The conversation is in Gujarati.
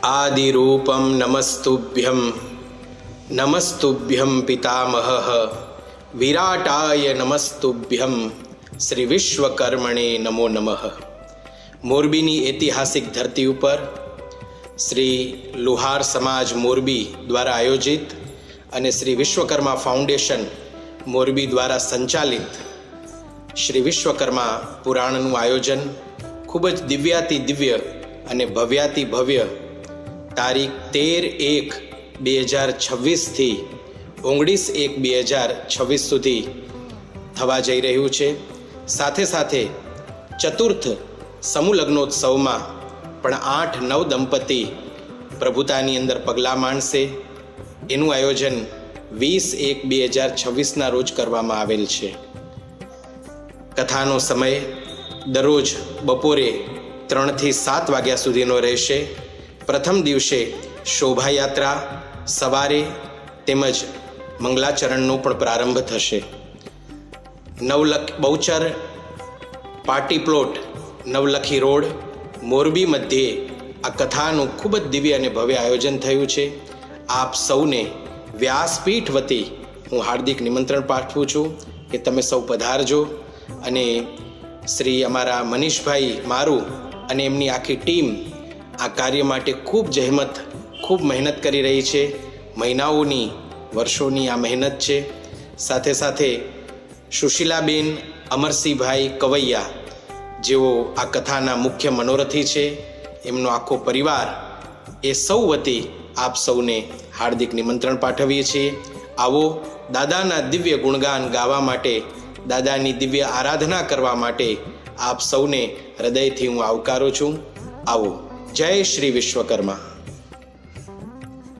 आदिरूपं नमस्तुभ्यं पितामहः विराटाय नमस्तुभ्यं श्री विश्वकर्मणे नमो नमः। मोरबीनी ऐतिहासिक धरती पर श्री લુહાર સમાજ મોરબી દ્વારા આયોજિત અને શ્રી વિશ્વકર્મા ફાઉન્ડેશન મોરબી દ્વારા સંચાલિત શ્રી વિશ્વકર્મા પુરાણનું આયોજન ખૂબ જ દિવ્યાતિ દિવ્ય અને ભવ્યાતિ ભવ્ય તારીખ 13/1/2026થી 19/1/2026 સુધી થવા જઈ રહ્યું છે। સાથે સાથે ચતુર્થ સમૂહ લગ્નોત્સવમાં પણ 8-9 દંપતી પ્રભુતાની અંદર પગલાં માંડશે। એનું આયોજન 20/1/2026ના રોજ કરવામાં આવેલ છે। કથાનો સમય દરરોજ બપોરે 3 થી 7 વાગ્યા સુધીનો રહેશે। પ્રથમ દિવસે શોભાયાત્રા સવારે તેમજ મંગલાચરણનો પણ પ્રારંભ થશે। Bahuchar party plot Navlakhi road Morbi મધ્યે આ કથાનું ખૂબ જ દિવ્ય અને ભવ્ય આયોજન થયું છે। આપ સૌને વ્યાસપીઠ વતી હું હાર્દિક નિમંત્રણ પાઠવું છું કે તમે સૌ પધારજો અને શ્રી અમારા મનીષભાઈ મારું અને એમની આખી ટીમ આ કાર્ય માટે ખૂબ જહેમત ખૂબ મહેનત કરી રહી છે। મહિનાઓની વર્ષોની આ મહેનત છે। સાથે સાથે સુશીલાબેન અમરસિંહભાઈ કવૈયા જેઓ આ કથાના મુખ્ય મનોરથી છે, એમનો આખો પરિવાર એ સૌ વતી આપ સૌને હાર્દિક નિમંત્રણ પાઠવીએ છીએ। આવો દાદાના દિવ્ય ગુણગાન ગાવા માટે, દાદાની દિવ્ય આરાધના કરવા માટે આપ સૌને હૃદયથી હું આવકારું છું। આવો। જય શ્રી વિશ્વકર્મા।